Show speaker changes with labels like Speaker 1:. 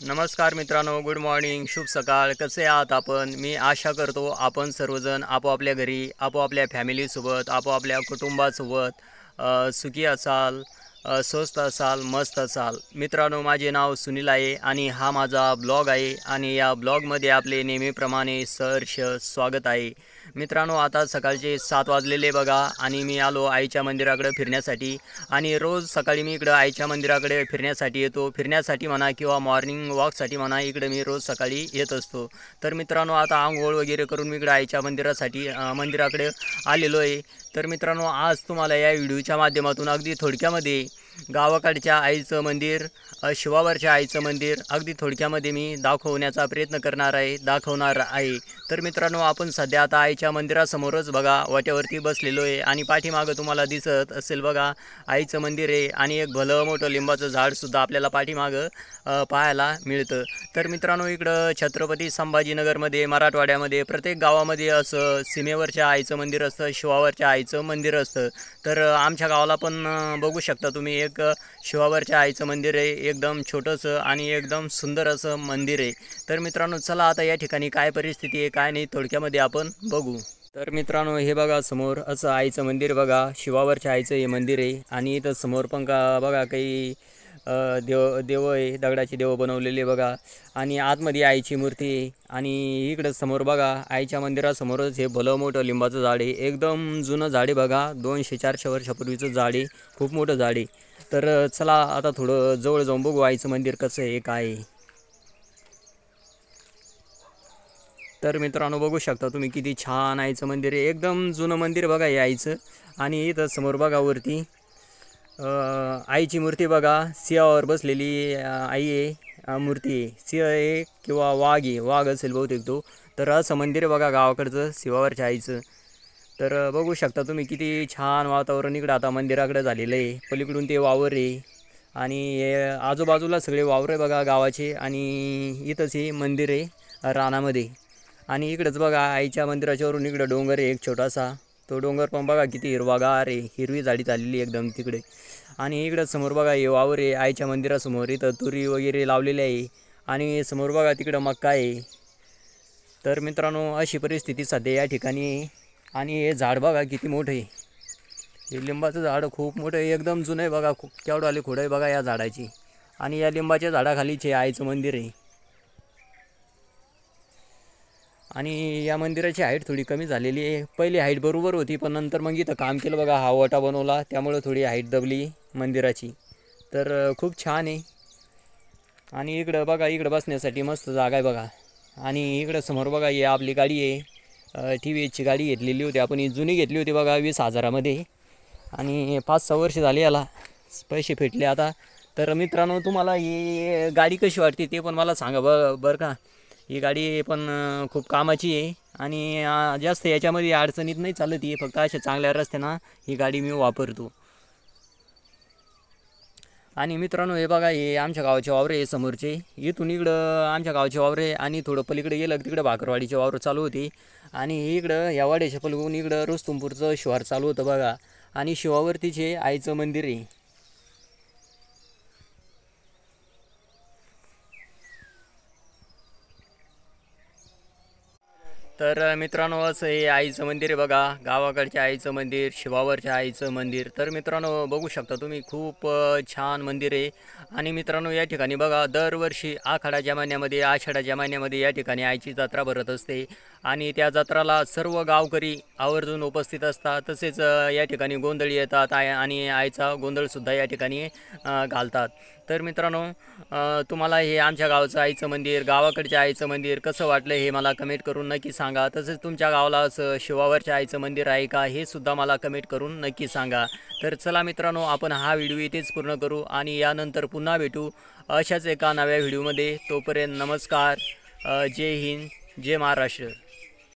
Speaker 1: नमस्कार मित्रांनो, good morning, शुभ सकाळ. कसे आहात आपण? मी आशा करतो आपण सर्वजण आपोआपल्या घरी, आपोआपल्या फॅमिलीसोबत, आपोआपल्या कुटुंबासोबत सुखी असाल, स्वस्थ असाल, मस्त असाल. मित्रांनो, माझे नाव सुनील आहे आणि हा माझा ब्लॉग आहे आणि या ब्लॉगमध्ये आपले नेहमीप्रमाणे सहर्ष स्वागत आहे. मित्रांनो, आता सकाळचे 7 वाजलेले बघा आणि मी आलो आईच्या मंदिराकडे फिरण्यासाठी. आणि रोज सकाळी मी इकडं आईच्या मंदिराकडे फिरण्यासाठी येतो. फिरण्यासाठी म्हणा किंवा मॉर्निंग वॉकसाठी म्हणा, इकडे मी रोज सकाळी येत असतो. तर मित्रांनो, आता आंघोळ वगैरे करून मी इकडे आईच्या मंदिराकडे आलेलो आहे. तर मित्रांनो, आज तुम्हाला या व्हिडिओच्या माध्यमातून अगदी थोडक्यामध्ये गावाकडच्या आईचं मंदिर, शिवावरच्या आईचं मंदिर अगदी थोडक्यामध्ये मी दाखवणार आहे. तर मित्रांनो, आपण सध्या आता आईच्या मंदिरासमोरच बघा वाट्यावरती बसलेलो आहे आणि पाठीमागं तुम्हाला दिसत असेल बघा आईचं मंदिर आहे आणि एक भलं मोठं लिंबाचं झाडसुद्धा आपल्याला पाठीमागं पाहायला मिळतं. तर मित्रांनो, इकडं छत्रपती संभाजीनगरमध्ये, मराठवाड्यामध्ये प्रत्येक गावामध्ये असं सीमेवरच्या आईचं मंदिर असतं, शिवावरच्या आईचं मंदिर असतं. तर आमच्या गावाला पण बघू शकता तुम्ही एक शिवावरच्या आईचं मंदिर आहे. एकदम छोटंसं आणि एकदम सुंदर असं मंदिर आहे. तर मित्रांनो, चला आता या ठिकाणी काय परिस्थिती आहे काय नाही थोडक्यामध्ये आपण बघू. तर मित्रांनो, हे बघा समोर असं आईचं मंदिर बघा, शिवावरच्या आईचं हे मंदिर आहे. आणि इथं समोर पण बघा काही देव आहे, दगडाची देव बनवलेले बघा. आणि आतमध्ये आईची मूर्ती आहे. आणि इकडं समोर बघा आईच्या मंदिरासमोरच हे भलं मोठं लिंबाचं झाड आहे. एकदम जुनं झाड आहे बघा, 200-400 वर्षापूर्वीचं झाड आहे, खूप मोठं झाड आहे. तर चला आता थोडं जवळ जाऊन बघू आईचं मंदिर कसं आहे काय आहे. तर मित्रांनो, बघू शकता तुम्ही किती छान आईचं मंदिर आहे. एकदम जुनं मंदिर बघा हे आईचं. आणि इथं समोर बघा वरती आईची मूर्ती बघा, सिंहावर बसलेली आई आहे, मूर्ती आहे. सिंह आहे किंवा वाघ असेल बहुतेक तो. तर असं मंदिर आहे बघा गावाकडचं शिवावरच्या आईचं. तर बघू शकता तुम्ही किती छान वातावरण इकडं आता मंदिराकडे झालेलं आहे. पलीकडून ते वावर आहे आणि हे आजूबाजूला सगळे वावर आहे बघा गावाचे. आणि इथंच हे मंदिर आहे रानामध्ये. आणि इकडंच बघा आईच्या मंदिराच्यावरून इकडं डोंगर आहे एक छोटासा. तो डोंगर पण बघा किती हिरवागार आहे, हिरवी झाडी चाललेली एकदम तिकडे. आणि इकडं समोर बघा हे वावर आहे आईच्या मंदिरासमोर. इथं तुरी वगैरे लावलेली आहे आणि समोर बघा तिकडं मक्का आहे. तर मित्रांनो, अशी परिस्थिती सध्या या ठिकाणी आहे. आणि हे झाड बघा किती मोठं आहे, हे लिंबाचं झाड खूप मोठं आहे, एकदम जुनं आहे बघा. खूप केवढं खोडं आहे बघा या झाडाची. आणि या लिंबाच्या झाडाखालीचे आईचं मंदिर आहे. आणि या मंदिराची हाईट थोडी कमी झालेली आहे. पहिली हाईट बरोबर होती, पण नंतर मग इथं काम केलं बघा, हा ओटा बनवला, त्यामुळे थोडी हाईट दबली मंदिराची. तर खूप छान आहे. आणि इकडं बघा, इकडं बसण्यासाठी मस्त जागा आहे बघा. आणि इकडं समोर बघा ही आपली गाडी आहे, TVSची गाडी घेतलेली होती आपण. ही जुनी घेतली होती बघा 20,000मध्ये. आणि 5-6 वर्ष झाली याला, पैसे फेटले आता. तर मित्रांनो, तुम्हाला ही गाडी कशी वाटते ते पण मला सांगा बरं का. ही गाडी पण खूप कामाची आहे आणि जास्त याच्यामध्ये अडचणीत नाही चालत आहे. फक्त अशा चांगल्या रस्त्यानं ही गाडी मी वापरतो. आणि मित्रांनो, हे बघा हे आमच्या गावाचे वावरे आहे समोरचे. इथून इकडं आमच्या गावाचे वावरे आणि थोडं पलीकडे गेलं तिकडं भाकरवाडीचे वावर चालू होते. आणि इकडं या वाड्याच्या पलीकडून इकडं रुस्तुमपूरचं शिवार चालू होतं बघा. आणि शिवावरतीचे आईचं मंदिर आहे. तर मित्रांनो, असं हे आईचं मंदिर आहे बघा, गावाकडच्या आईचं मंदिर, शिवावरच्या आईचं मंदिर. तर मित्रांनो, बघू शकता तुम्ही खूप छान मंदिर आहे. आणि मित्रांनो, या ठिकाणी बघा दरवर्षी आषाढाच्या महिन्यामध्ये या ठिकाणी आईची जत्रा भरत असते. आणि त्या जत्राला सर्व गावकरी आवर्जून उपस्थित असतात. तसेच या ठिकाणी गोंधळी येतात आणि आईचा गोंधळसुद्धा या ठिकाणी घालतात. तर मित्रांनो, तुम्हाला हे आमच्या गावचं आईचं मंदिर, गावाकडच्या आईचं मंदिर कसं वाटलं हे मला कमेंट करून नक्की सांगा. तसेच तुमच्या गावाला असं शिवावरच्या आईचं मंदिर आहे का हे सुद्धा मला कमेंट करून नक्की सांगा. तर चला मित्रांनो, आपण हा व्हिडिओ इथेच पूर्ण करू आणि यानंतर पुन्हा भेटू अशाच एका नव्या व्हिडिओमध्ये. तोपर्यंत नमस्कार, जय हिंद, जय महाराष्ट्र.